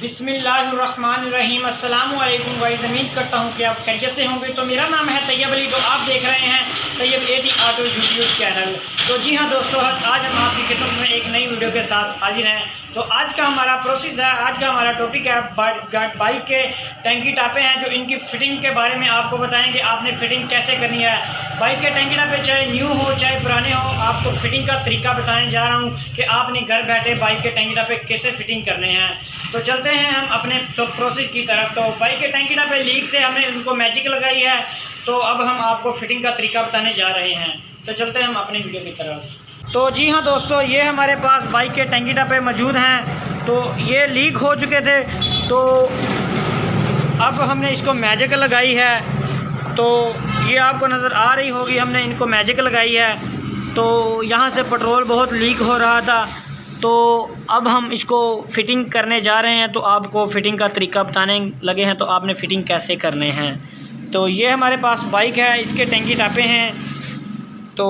बिस्मिल्लाहिर्रहमानिर्रहीम। अस्सलाम वालेकुम गाइस, उम्मीद करता हूँ कि आप खैरियत से होंगे। तो मेरा नाम है तैयब अली, तो आप देख रहे हैं Tayyab AD auto YouTube channel. तो जी हाँ दोस्तों, आज हम आपकी खिदमत में एक नई वीडियो के साथ हाजिर हैं। तो आज का हमारा प्रोसेस है, आज का हमारा टॉपिक है बाइक के टंकी टापे हैं, जो इनकी फ़िटिंग के बारे में आपको बताएंगे आपने फ़िटिंग कैसे करनी है। बाइक के टंकी टापे चाहे न्यू हो चाहे पुराने हो, आपको फ़िटिंग का तरीका बताने जा रहा हूँ कि आपने घर बैठे बाइक के टंकी टापे कैसे फ़िटिंग करने हैं। तो चलते हैं हम अपने प्रोसेस की तरफ। तो बाइक के टंकी टापे लीक थे, हमने उनको मैजिक लगाई है, तो अब हम आपको फ़िटिंग का तरीका बताने जा रहे हैं। तो चलते हैं हम अपनी वीडियो की तरफ। तो जी हाँ दोस्तों, ये हमारे पास बाइक के टंकी टापे मौजूद हैं। तो ये लीक हो चुके थे, तो अब हमने इसको मैजिक लगाई है। तो ये आपको नज़र आ रही होगी, हमने इनको मैजिक लगाई है। तो यहाँ से पेट्रोल बहुत लीक हो रहा था, तो अब हम इसको फ़िटिंग करने जा रहे हैं। तो आपको फ़िटिंग का तरीका बताने लगे हैं, तो आपने फ़िटिंग कैसे करने हैं। तो ये हमारे पास बाइक है, इसके टंकी टापे हैं। तो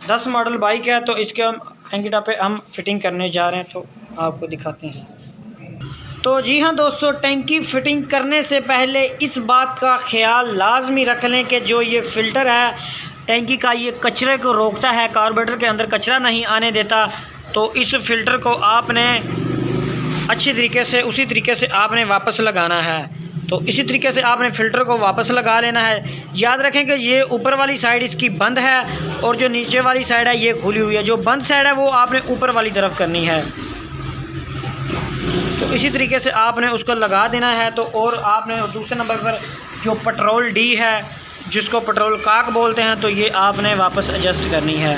10 मॉडल बाइक है, तो इसके हम टंकी टापे हम फ़िटिंग करने जा रहे हैं, तो आपको दिखाते हैं। तो जी हाँ दोस्तों, टंकी फ़िटिंग करने से पहले इस बात का ख़्याल लाजमी रख लें कि जो ये फ़िल्टर है टंकी का, ये कचरे को रोकता है, कार्बोरेटर के अंदर कचरा नहीं आने देता। तो इस फ़िल्टर को आपने अच्छी तरीके से उसी तरीके से आपने वापस लगाना है। तो इसी तरीके से आपने फ़िल्टर को वापस लगा लेना है। याद रखें कि ये ऊपर वाली साइड इसकी बंद है और जो नीचे वाली साइड है ये खुली हुई है। जो बंद साइड है वो आपने ऊपर वाली तरफ करनी है। तो इसी तरीके से आपने उसको लगा देना है। तो और आपने दूसरे नंबर पर जो पेट्रोल डी है, जिसको पेट्रोल काक बोलते हैं, तो ये आपने वापस एडजस्ट करनी है।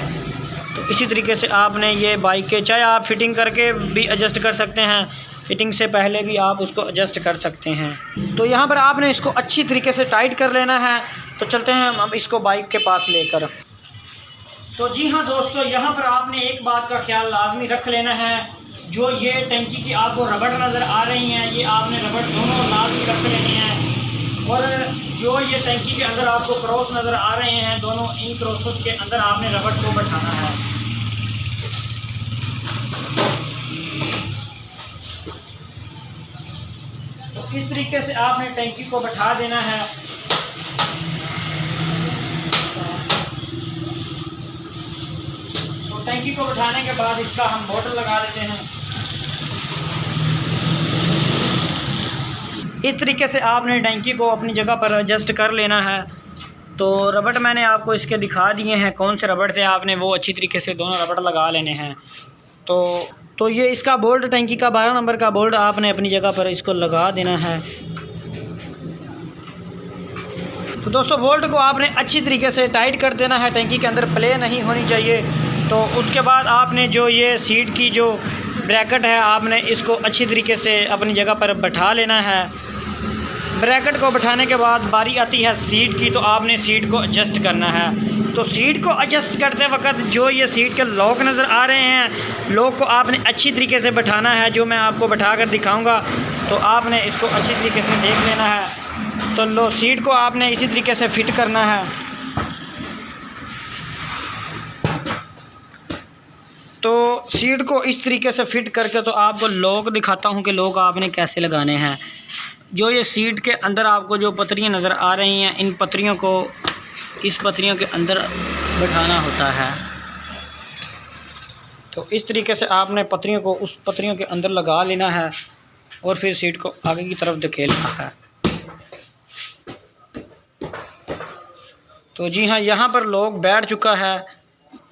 तो इसी तरीके से आपने ये बाइक के, चाहे आप फ़िटिंग करके भी एडजस्ट कर सकते हैं, फ़िटिंग से पहले भी आप उसको एडजस्ट कर सकते हैं। तो यहाँ पर आपने इसको अच्छी तरीके से टाइट कर लेना है। तो चलते हैं हम इसको बाइक के पास लेकर। तो जी हाँ दोस्तों, यहाँ पर आपने एक बात का ख्याल लाजमी रख लेना है। जो ये टंकी की आपको रबड़ नज़र आ रही हैं, ये आपने रबड़ दोनों लाजमी रख लेनी है। और जो ये टंकी के अंदर आपको क्रॉस नज़र आ रहे हैं, दोनों इन क्रॉसों के अंदर आपने रबड़ को बैठाना है। तो इस तरीके से आपने टंकी को बैठा देना है। तो टंकी को बैठाने के बाद इसका हम मोटर लगा देते हैं। इस तरीके से आपने टंकी को अपनी जगह पर एडजस्ट कर लेना है। तो रबड़ मैंने आपको इसके दिखा दिए हैं, कौन से रबड़ थे, आपने वो अच्छी तरीके से दोनों रबड़ लगा लेने हैं। तो ये इसका बोल्ट, टंकी का 12 नंबर का बोल्ट आपने अपनी जगह पर इसको लगा देना है। तो दोस्तों, बोल्ट को आपने अच्छी तरीके से टाइट कर देना है, टंकी के अंदर प्ले नहीं होनी चाहिए। तो उसके बाद आपने जो ये सीट की जो ब्रैकेट है, आपने इसको अच्छी तरीके से अपनी जगह पर बैठा लेना है। ब्रैकेट को बैठाने के बाद बारी आती है सीट की, तो आपने सीट को एडजस्ट करना है। तो सीट को एडजस्ट करते वक्त जो ये सीट के लॉक नज़र आ रहे हैं, लॉक को आपने अच्छी तरीके से बैठाना है, जो मैं आपको बैठा कर दिखाऊँगा। तो आपने इसको अच्छी तरीके से देख लेना है। तो लो, सीट को आपने इसी तरीके से फ़िट करना है। तो सीट को इस तरीके से फ़िट करके तो आपको लॉक दिखाता हूँ कि लॉक आपने कैसे लगाने हैं। जो ये सीट के अंदर आपको जो पत्रियाँ नज़र आ रही हैं, इन पत्रियों को इस पत्रियों के अंदर बैठाना होता है। तो इस तरीके से आपने पत्रियों को उस पत्रियों के अंदर लगा लेना है और फिर सीट को आगे की तरफ धकेलना है। तो जी हाँ, यहाँ पर लॉक बैठ चुका है।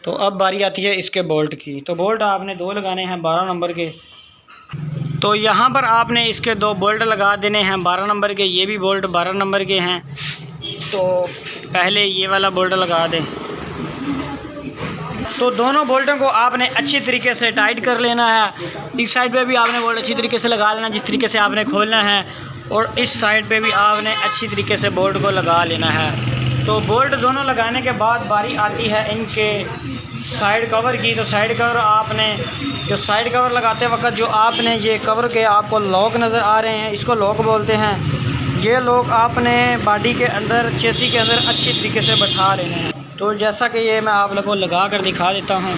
तो अब बारी आती है इसके बोल्ट की। तो बोल्ट आपने 2 लगाने हैं 12 नंबर के। तो यहाँ पर आपने इसके 2 बोल्ट लगा देने हैं 12 नंबर के। ये भी बोल्ट 12 नंबर के हैं। तो पहले ये वाला बोल्ट लगा दें। तो दोनों बोल्टों को आपने अच्छी तरीके से टाइट कर लेना है। इस साइड पे भी आपने बोल्ट अच्छी तरीके से लगा लेना, जिस तरीके से आपने खोलना है। और इस साइड पे भी आपने अच्छी तरीके से बोल्ट को लगा लेना है। तो बोल्ट दोनों लगाने के बाद बारी आती है इनके साइड कवर की। तो साइड कवर आपने जो साइड कवर लगाते वक्त जो आपने ये कवर के आपको लॉक नज़र आ रहे हैं, इसको लॉक बोलते हैं। ये लॉक आपने बॉडी के अंदर, चेसी के अंदर अच्छी तरीके से बैठा लेने हैं। तो जैसा कि ये मैं आप लोगों को लगा कर दिखा देता हूँ।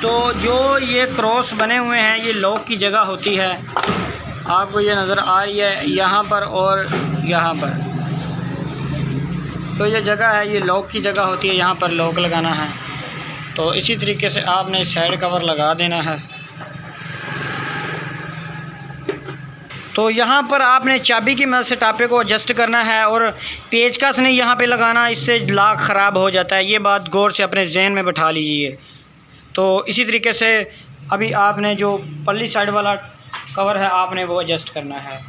तो जो ये क्रॉस बने हुए हैं ये लॉक की जगह होती है, आपको ये नज़र आ रही है यहाँ पर और यहाँ पर। तो ये जगह है, ये लॉक की जगह होती है, यहाँ पर लॉक लगाना है। तो इसी तरीके से आपने साइड कवर लगा देना है। तो यहाँ पर आपने चाबी की मदद से टापे को एडजस्ट करना है और पेचकस नहीं यहाँ पे लगाना, इससे लॉक ख़राब हो जाता है। ये बात गौर से अपने जहन में बैठा लीजिए। तो इसी तरीके से अभी आपने जो पल्ली साइड वाला कवर है आपने वो एडजस्ट करना है।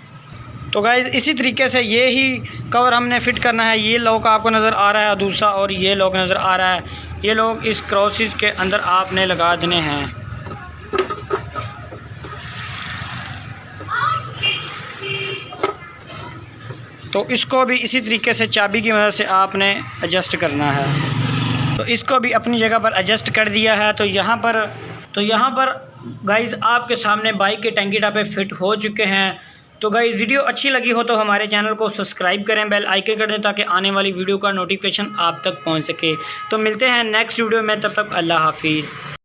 तो गाइज़ इसी तरीके से ये ही कवर हमने फ़िट करना है। ये लॉक आपको नज़र आ रहा है दूसरा, और ये लॉक नज़र आ रहा है। ये लॉक इस क्रॉसेस के अंदर आपने लगा देने हैं। तो इसको भी इसी तरीके से चाबी की मदद से आपने एडजस्ट करना है। तो इसको भी अपनी जगह पर एडजस्ट कर दिया है। तो यहाँ पर गाइज़ आपके सामने बाइक के टंकी टापे फिट हो चुके हैं। तो गाइज़ वीडियो अच्छी लगी हो तो हमारे चैनल को सब्सक्राइब करें, बेल आइकन कर दें ताकि आने वाली वीडियो का नोटिफिकेशन आप तक पहुँच सके। तो मिलते हैं नेक्स्ट वीडियो में, तब तक अल्लाह हाफिज़।